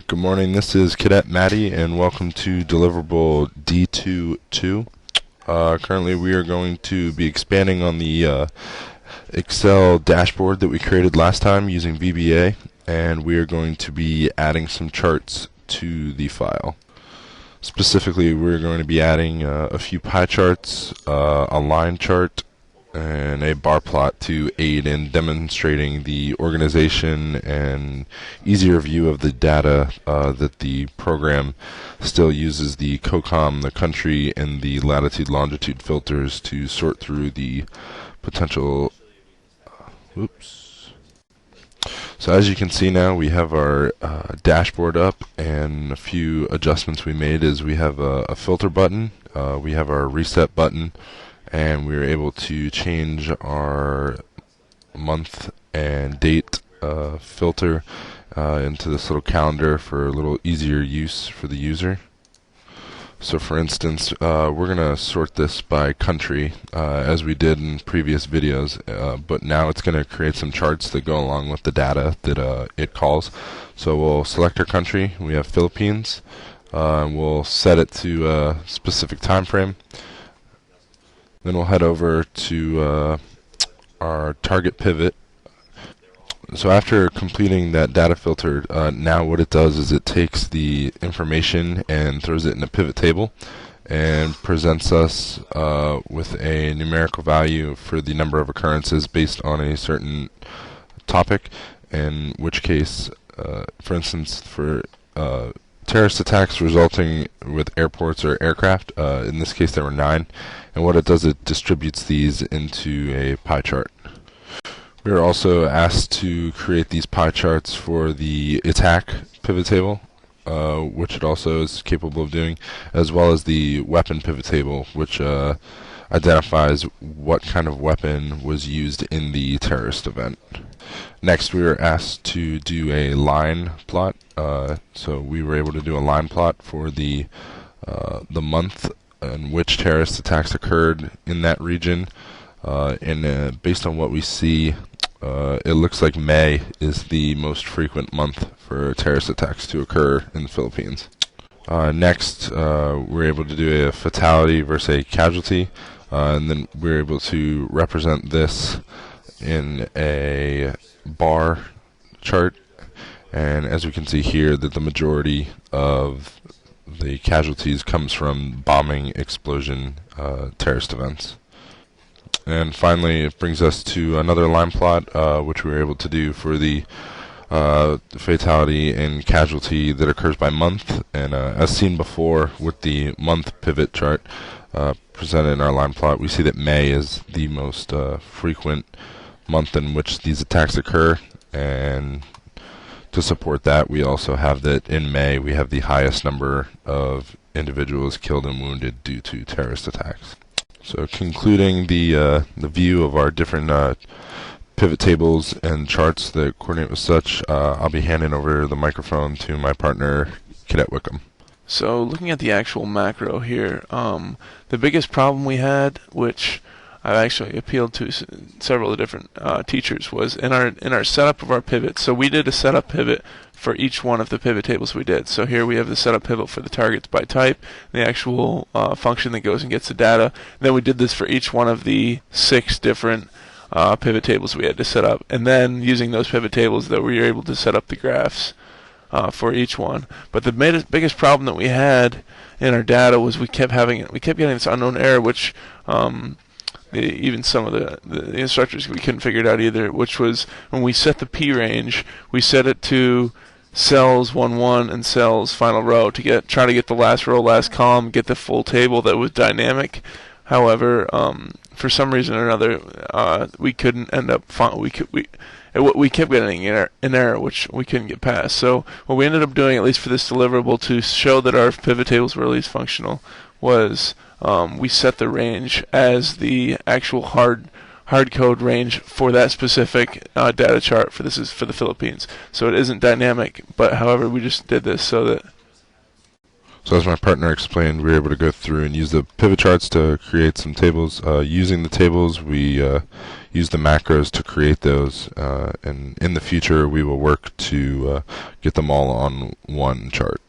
Good morning, this is Cadet Matty, and welcome to Deliverable D22. Currently we are going to be expanding on the Excel dashboard that we created last time using VBA, and we are going to be adding some charts to the file. Specifically, we're going to be adding a few pie charts, a line chart, and a bar plot to aid in demonstrating the organization and easier view of the data that the program still uses the COCOM, the country, and the latitude-longitude filters to sort through the potential. So as you can see now, we have our dashboard up, and a few adjustments we made is we have a filter button, we have our reset button, and we were able to change our month and date filter into this little calendar for a little easier use for the user. So for instance, we're going to sort this by country as we did in previous videos, but now it's going to create some charts that go along with the data that it calls. So we'll select our country. We have Philippines, and we'll set it to a specific time frame. Then we'll head over to our target pivot. So after completing that data filter, now what it does is it takes the information and throws it in a pivot table and presents us with a numerical value for the number of occurrences based on a certain topic, in which case, for instance, for terrorist attacks resulting with airports or aircraft, in this case there were 9, and what it does, it distributes these into a pie chart. We are also asked to create these pie charts for the attack pivot table, which it also is capable of doing, as well as the weapon pivot table, which identifies what kind of weapon was used in the terrorist event. Next, we were asked to do a line plot. So we were able to do a line plot for the month in which terrorist attacks occurred in that region. And based on what we see, it looks like May is the most frequent month for terrorist attacks to occur in the Philippines. Next, we're able to do a fatality versus a casualty, and then we're able to represent this in a bar chart. And as we can see here, that the majority of the casualties comes from bombing, explosion, terrorist events. And finally, it brings us to another line plot, which we were able to do for the fatality and casualty that occurs by month. And as seen before with the month pivot chart presented in our line plot, we see that May is the most frequent month in which these attacks occur. And to support that, we also have that in May we have the highest number of individuals killed and wounded due to terrorist attacks. So concluding the view of our different pivot tables and charts that coordinate with such, I'll be handing over the microphone to my partner, Cadet Whitcomb. So looking at the actual macro here, the biggest problem we had, which I've actually appealed to several of the different teachers, was in our setup of our pivot. So we did a setup pivot for each one of the pivot tables we did. So here we have the setup pivot for the targets by type, the actual function that goes and gets the data. And then we did this for each one of the 6 different pivot tables we had to set up. And then using those pivot tables, that we were able to set up the graphs for each one. But the biggest problem that we had in our data was we kept getting this unknown error, which even some of the instructors, we couldn't figure it out either, which was when we set the P range, we set it to cells 1-1 and cells final row to try to get the last row, last column, get the full table that was dynamic. However, for some reason or another, we couldn't end up. We kept getting an error which we couldn't get past. So what we ended up doing, at least for this deliverable, to show that our pivot tables were at least functional, was we set the range as the actual hard code range for that specific data chart. This is for the Philippines, so it isn't dynamic. But however, we just did this so that. So as my partner explained, we were able to go through and use the pivot charts to create some tables. Using the tables, we use the macros to create those, and in the future we will work to get them all on one chart.